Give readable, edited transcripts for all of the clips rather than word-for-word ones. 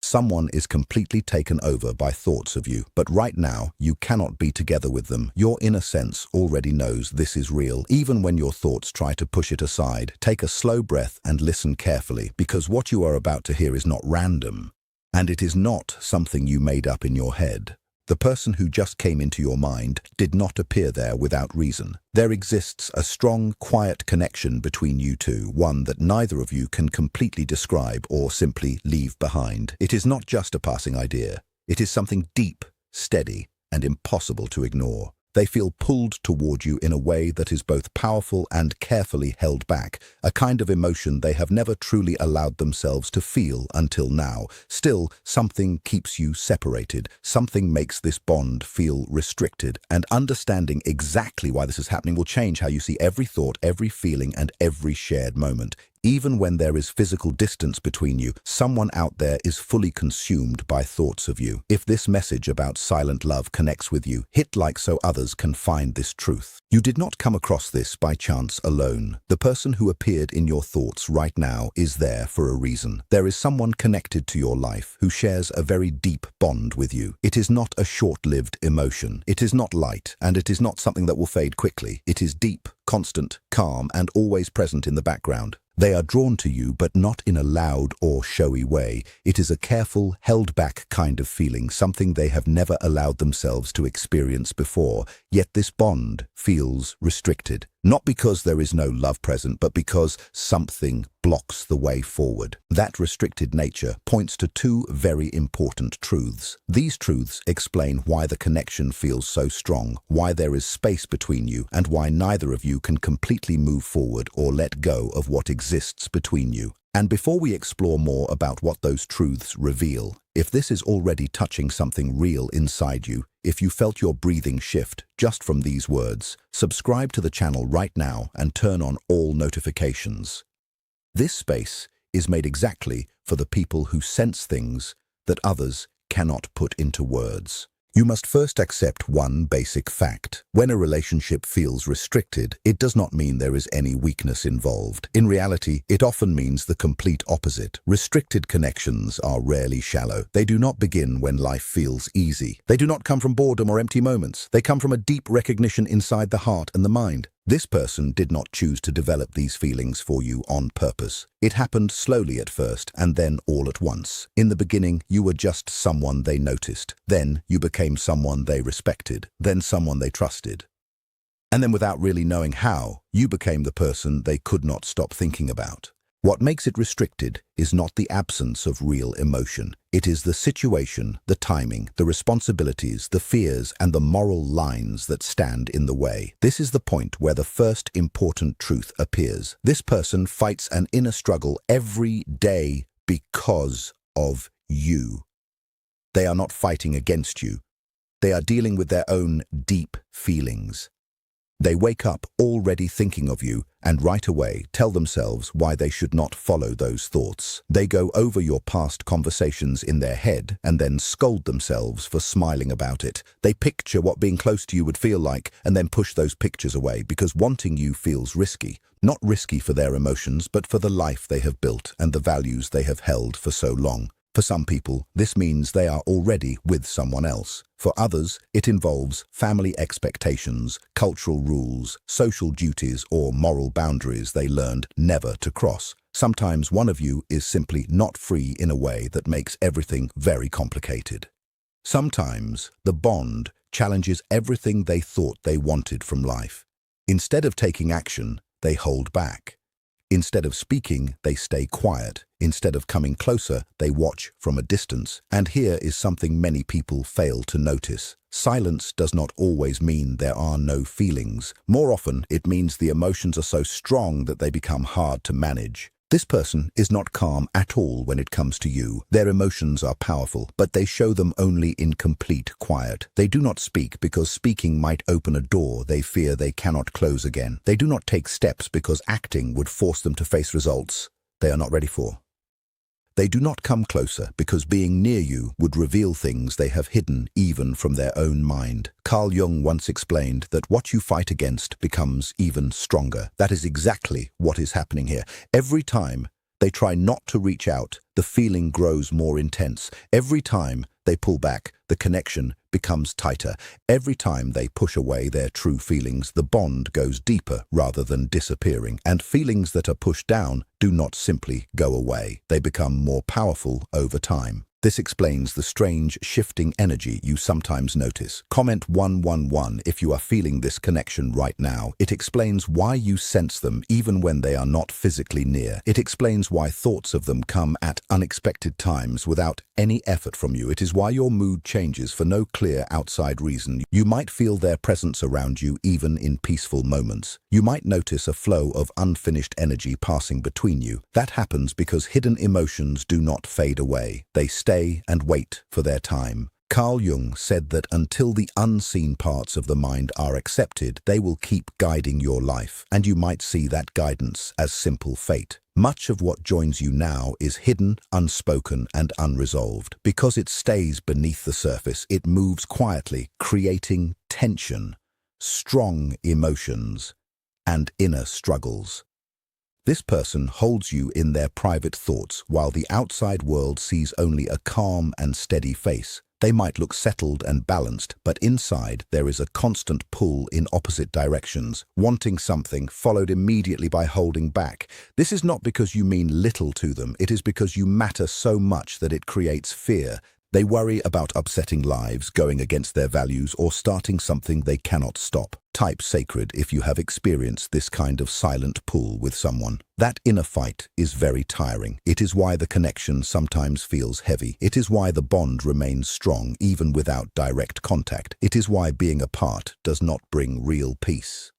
Someone is completely taken over by thoughts of you, but right now you cannot be together with them. Your inner sense already knows this is real, even when your thoughts try to push it aside. Take a slow breath and listen carefully, because what you are about to hear is not random, and it is not something you made up in your head. The person who just came into your mind did not appear there without reason. There exists a strong, quiet connection between you two, one that neither of you can completely describe or simply leave behind. It is not just a passing idea. It is something deep, steady, and impossible to ignore. They feel pulled toward you in a way that is both powerful and carefully held back, a kind of emotion they have never truly allowed themselves to feel until now. Still, something keeps you separated. Something makes this bond feel restricted, and understanding exactly why this is happening will change how you see every thought, every feeling, and every shared moment. Even when there is physical distance between you, someone out there is fully consumed by thoughts of you. If this message about silent love connects with you, hit like so others can find this truth. You did not come across this by chance alone. The person who appeared in your thoughts right now is there for a reason. There is someone connected to your life who shares a very deep bond with you. It is not a short-lived emotion. It is not light, and it is not something that will fade quickly. It is deep, constant, calm, and always present in the background. They are drawn to you, but not in a loud or showy way. It is a careful, held-back kind of feeling, something they have never allowed themselves to experience before. Yet this bond feels restricted. Not because there is no love present, but because something blocks the way forward. That restricted nature points to two very important truths. These truths explain why the connection feels so strong, why there is space between you, and why neither of you can completely move forward or let go of what exists between you. And before we explore more about what those truths reveal, if this is already touching something real inside you, if you felt your breathing shift just from these words, subscribe to the channel right now and turn on all notifications. This space is made exactly for the people who sense things that others cannot put into words. You must first accept one basic fact. When a relationship feels restricted, it does not mean there is any weakness involved. In reality, it often means the complete opposite. Restricted connections are rarely shallow. They do not begin when life feels easy. They do not come from boredom or empty moments. They come from a deep recognition inside the heart and the mind. This person did not choose to develop these feelings for you on purpose. It happened slowly at first, and then all at once. In the beginning, you were just someone they noticed. Then you became someone they respected. Then someone they trusted. And then, without really knowing how, you became the person they could not stop thinking about. What makes it restricted is not the absence of real emotion. It is the situation, the timing, the responsibilities, the fears, and the moral lines that stand in the way. This is the point where the first important truth appears. This person fights an inner struggle every day because of you. They are not fighting against you. They are dealing with their own deep feelings. They wake up already thinking of you and right away tell themselves why they should not follow those thoughts. They go over your past conversations in their head and then scold themselves for smiling about it. They picture what being close to you would feel like and then push those pictures away because wanting you feels risky. Not risky for their emotions, but for the life they have built and the values they have held for so long. For some people, this means they are already with someone else. For others, it involves family expectations, cultural rules, social duties, or moral boundaries they learned never to cross. Sometimes one of you is simply not free in a way that makes everything very complicated. Sometimes the bond challenges everything they thought they wanted from life. Instead of taking action, they hold back. Instead of speaking, they stay quiet. Instead of coming closer, they watch from a distance. And here is something many people fail to notice. Silence does not always mean there are no feelings. More often, it means the emotions are so strong that they become hard to manage. This person is not calm at all when it comes to you. Their emotions are powerful, but they show them only in complete quiet. They do not speak because speaking might open a door they fear they cannot close again. They do not take steps because acting would force them to face results they are not ready for. They do not come closer because being near you would reveal things they have hidden even from their own mind. Carl Jung once explained that what you fight against becomes even stronger. That is exactly what is happening here. Every time They try not to reach out. The feeling grows more intense. Every time they pull back, the connection becomes tighter. Every time they push away their true feelings, the bond goes deeper rather than disappearing. And feelings that are pushed down do not simply go away. They become more powerful over time. This explains the strange shifting energy you sometimes notice. Comment 111 if you are feeling this connection right now. It explains why you sense them even when they are not physically near. It explains why thoughts of them come at unexpected times without any effort from you. It is why your mood changes for no clear outside reason. You might feel their presence around you even in peaceful moments. You might notice a flow of unfinished energy passing between you. That happens because hidden emotions do not fade away. They stay and wait for their time. Carl Jung said that until the unseen parts of the mind are accepted, they will keep guiding your life, and you might see that guidance as simple fate. Much of what joins you now is hidden, unspoken, and unresolved. Because it stays beneath the surface, it moves quietly, creating tension, strong emotions, and inner struggles. This person holds you in their private thoughts while the outside world sees only a calm and steady face. They might look settled and balanced, but inside there is a constant pull in opposite directions, wanting something followed immediately by holding back. This is not because you mean little to them, it is because you matter so much that it creates fear. They worry about upsetting lives, going against their values, or starting something they cannot stop. Type sacred if you have experienced this kind of silent pull with someone. That inner fight is very tiring. It is why the connection sometimes feels heavy. It is why the bond remains strong even without direct contact. It is why being apart does not bring real peace.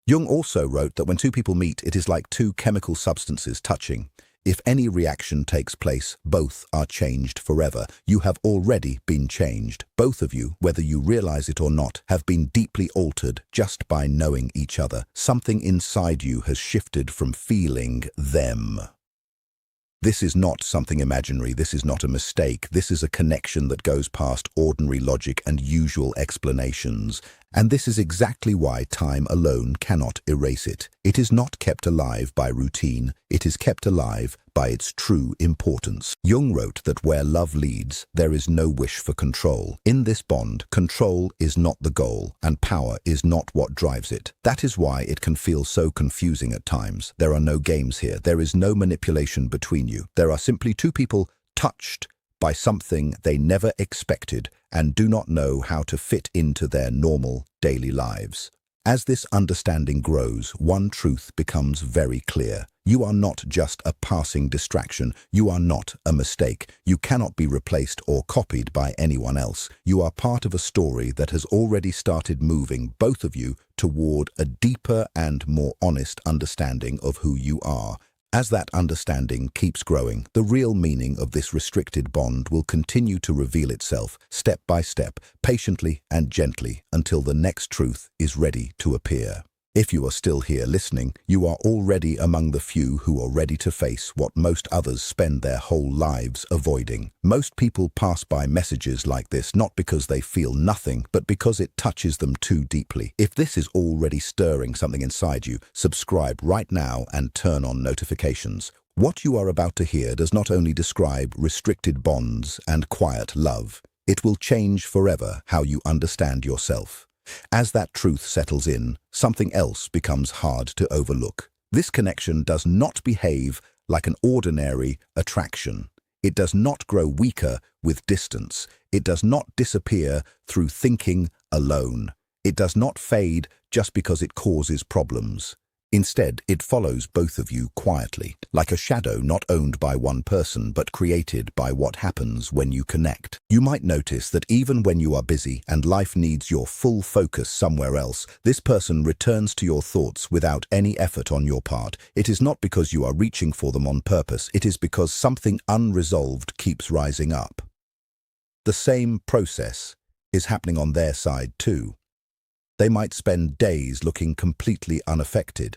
Jung also wrote that when two people meet, it is like two chemical substances touching. If any reaction takes place, both are changed forever. You have already been changed. Both of you, whether you realize it or not, have been deeply altered just by knowing each other. Something inside you has shifted from feeling them. This is not something imaginary. This is not a mistake. This is a connection that goes past ordinary logic and usual explanations. And this is exactly why time alone cannot erase it. It is not kept alive by routine. It is kept alive by its true importance. Jung wrote that where love leads, there is no wish for control. In this bond, control is not the goal, and power is not what drives it. That is why it can feel so confusing at times. There are no games here. There is no manipulation between you. There are simply two people touched by something they never expected and do not know how to fit into their normal daily lives. As this understanding grows, one truth becomes very clear. You are not just a passing distraction. You are not a mistake. You cannot be replaced or copied by anyone else. You are part of a story that has already started moving both of you toward a deeper and more honest understanding of who you are. As that understanding keeps growing, the real meaning of this restricted bond will continue to reveal itself, step by step, patiently and gently, until the next truth is ready to appear. If you are still here listening, you are already among the few who are ready to face what most others spend their whole lives avoiding. Most people pass by messages like this not because they feel nothing, but because it touches them too deeply. If this is already stirring something inside you, subscribe right now and turn on notifications. What you are about to hear does not only describe restricted bonds and quiet love. It will change forever how you understand yourself. As that truth settles in, something else becomes hard to overlook. This connection does not behave like an ordinary attraction. It does not grow weaker with distance. It does not disappear through thinking alone. It does not fade just because it causes problems. Instead, it follows both of you quietly, like a shadow not owned by one person but created by what happens when you connect. You might notice that even when you are busy and life needs your full focus somewhere else, this person returns to your thoughts without any effort on your part. It is not because you are reaching for them on purpose. It is because something unresolved keeps rising up. The same process is happening on their side too. They might spend days looking completely unaffected.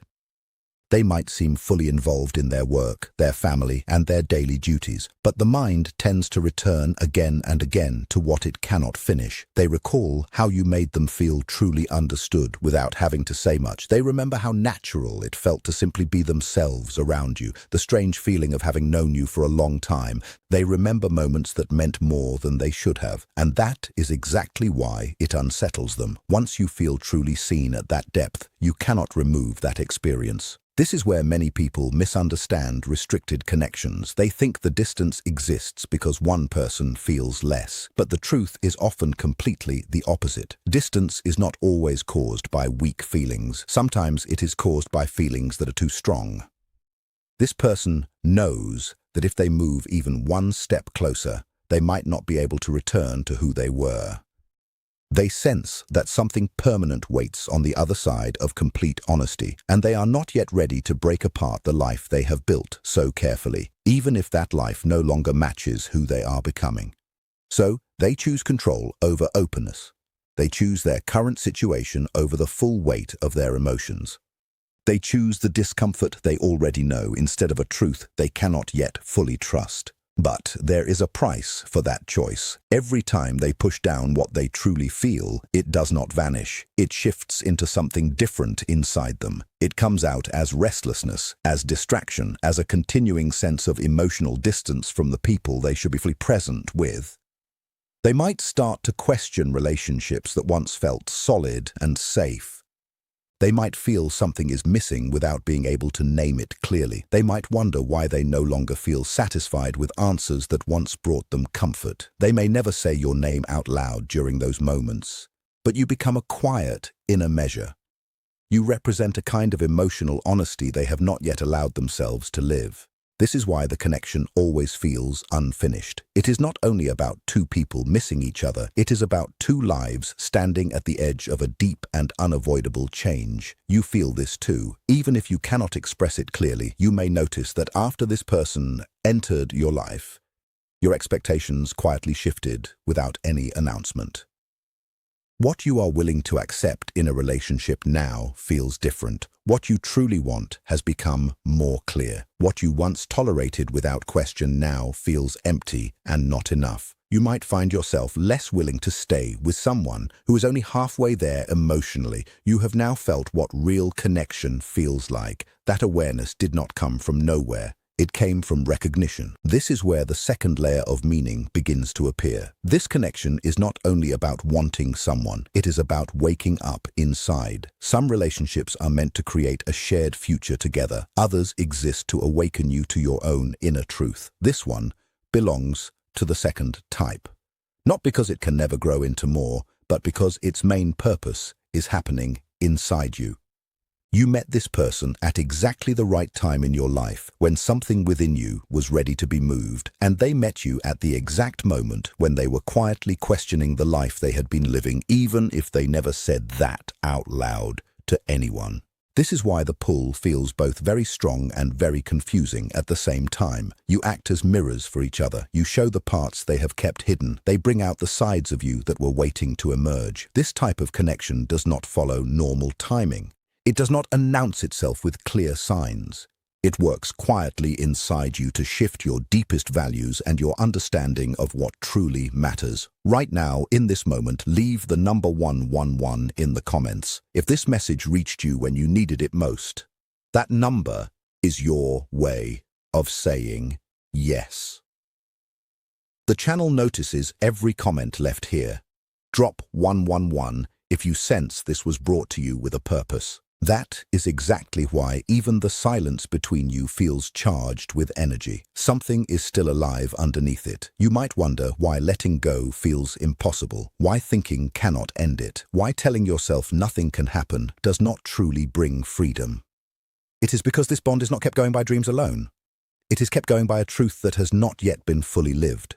They might seem fully involved in their work, their family, and their daily duties, but the mind tends to return again and again to what it cannot finish. They recall how you made them feel truly understood without having to say much. They remember how natural it felt to simply be themselves around you, the strange feeling of having known you for a long time. They remember moments that meant more than they should have, and that is exactly why it unsettles them. Once you feel truly seen at that depth, you cannot remove that experience. This is where many people misunderstand restricted connections. They think the distance exists because one person feels less. But the truth is often completely the opposite. Distance is not always caused by weak feelings. Sometimes it is caused by feelings that are too strong. This person knows that if they move even one step closer, they might not be able to return to who they were. They sense that something permanent waits on the other side of complete honesty, and they are not yet ready to break apart the life they have built so carefully, even if that life no longer matches who they are becoming. So, they choose control over openness. They choose their current situation over the full weight of their emotions. They choose the discomfort they already know instead of a truth they cannot yet fully trust. But there is a price for that choice. Every time they push down what they truly feel, it does not vanish. It shifts into something different inside them. It comes out as restlessness, as distraction, as a continuing sense of emotional distance from the people they should be fully present with. They might start to question relationships that once felt solid and safe. They might feel something is missing without being able to name it clearly. They might wonder why they no longer feel satisfied with answers that once brought them comfort. They may never say your name out loud during those moments, but you become a quiet inner measure. You represent a kind of emotional honesty they have not yet allowed themselves to live. This is why the connection always feels unfinished. It is not only about two people missing each other, it is about two lives standing at the edge of a deep and unavoidable change. You feel this too. Even if you cannot express it clearly, you may notice that after this person entered your life, your expectations quietly shifted without any announcement. What you are willing to accept in a relationship now feels different. What you truly want has become more clear. What you once tolerated without question now feels empty and not enough. You might find yourself less willing to stay with someone who is only halfway there emotionally. You have now felt what real connection feels like. That awareness did not come from nowhere. It came from recognition. This is where the second layer of meaning begins to appear. This connection is not only about wanting someone, it is about waking up inside. Some relationships are meant to create a shared future together. Others exist to awaken you to your own inner truth. This one belongs to the second type. Not because it can never grow into more, but because its main purpose is happening inside you. You met this person at exactly the right time in your life, when something within you was ready to be moved, and they met you at the exact moment when they were quietly questioning the life they had been living, even if they never said that out loud to anyone. This is why the pull feels both very strong and very confusing at the same time. You act as mirrors for each other. You show the parts they have kept hidden. They bring out the sides of you that were waiting to emerge. This type of connection does not follow normal timing. It does not announce itself with clear signs. It works quietly inside you to shift your deepest values and your understanding of what truly matters. Right now, in this moment, leave the number 111 in the comments. If this message reached you when you needed it most, that number is your way of saying yes. The channel notices every comment left here. Drop 111 if you sense this was brought to you with a purpose. That is exactly why even the silence between you feels charged with energy. Something is still alive underneath it. You might wonder why letting go feels impossible, why thinking cannot end it, why telling yourself nothing can happen does not truly bring freedom. It is because this bond is not kept going by dreams alone. It is kept going by a truth that has not yet been fully lived.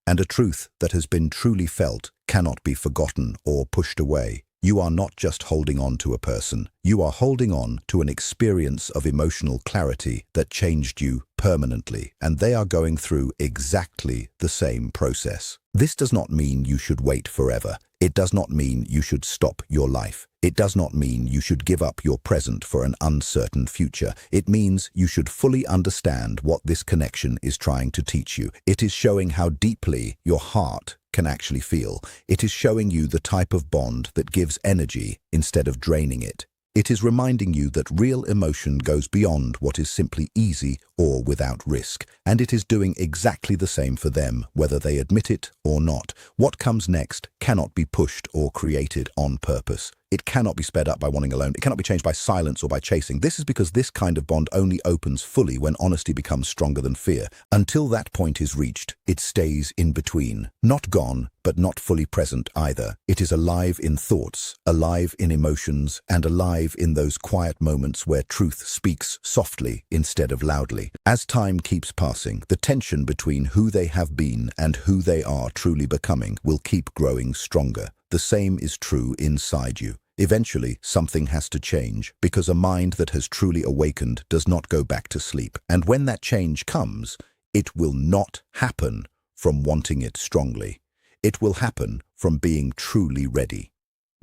And a truth that has been truly felt cannot be forgotten or pushed away. You are not just holding on to a person. You are holding on to an experience of emotional clarity that changed you permanently, and they are going through exactly the same process. This does not mean you should wait forever. It does not mean you should stop your life. It does not mean you should give up your present for an uncertain future. It means you should fully understand what this connection is trying to teach you. It is showing how deeply your heart can actually feel. It is showing you the type of bond that gives energy instead of draining it. It is reminding you that real emotion goes beyond what is simply easy or without risk, and it is doing exactly the same for them, whether they admit it or not. What comes next cannot be pushed or created on purpose. It cannot be sped up by wanting alone. It cannot be changed by silence or by chasing. This is because this kind of bond only opens fully when honesty becomes stronger than fear. Until that point is reached, it stays in between. Not gone, but not fully present either. It is alive in thoughts, alive in emotions, and alive in those quiet moments where truth speaks softly instead of loudly. As time keeps passing, the tension between who they have been and who they are truly becoming will keep growing stronger. The same is true inside you. Eventually, something has to change, because a mind that has truly awakened does not go back to sleep. And when that change comes, it will not happen from wanting it strongly. It will happen from being truly ready.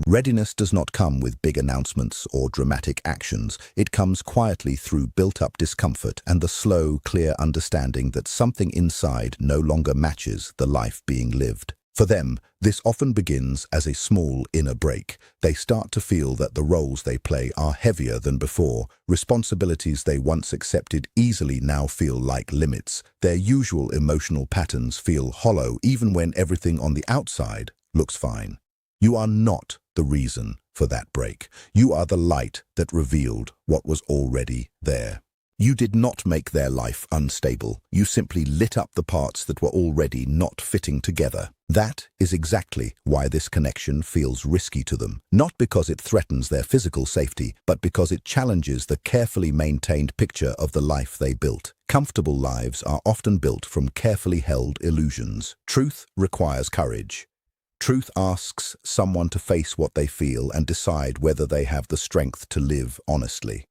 Readiness does not come with big announcements or dramatic actions. It comes quietly through built-up discomfort and the slow, clear understanding that something inside no longer matches the life being lived. For them, this often begins as a small inner break. They start to feel that the roles they play are heavier than before. Responsibilities they once accepted easily now feel like limits. Their usual emotional patterns feel hollow even when everything on the outside looks fine. You are not the reason for that break. You are the light that revealed what was already there. You did not make their life unstable. You simply lit up the parts that were already not fitting together. That is exactly why this connection feels risky to them. Not because it threatens their physical safety, but because it challenges the carefully maintained picture of the life they built. Comfortable lives are often built from carefully held illusions. Truth requires courage. Truth asks someone to face what they feel and decide whether they have the strength to live honestly.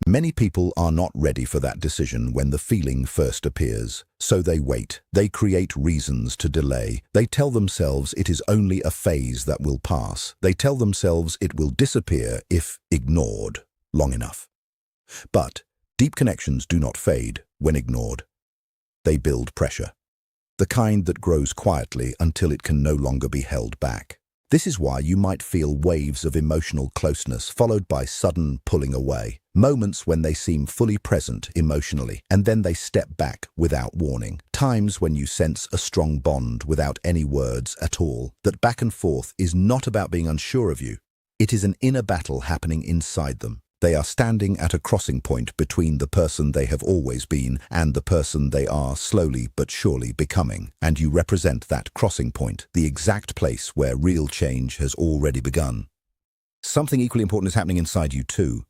Many people are not ready for that decision when the feeling first appears, so they wait. They create reasons to delay. They tell themselves it is only a phase that will pass. They tell themselves it will disappear if ignored long enough. But deep connections do not fade when ignored. They build pressure, the kind that grows quietly until it can no longer be held back. This is why you might feel waves of emotional closeness followed by sudden pulling away, moments when they seem fully present emotionally, and then they step back without warning. Times when you sense a strong bond without any words at all. That back and forth is not about being unsure of you. It is an inner battle happening inside them. They are standing at a crossing point between the person they have always been and the person they are slowly but surely becoming. And you represent that crossing point, the exact place where real change has already begun. Something equally important is happening inside you too.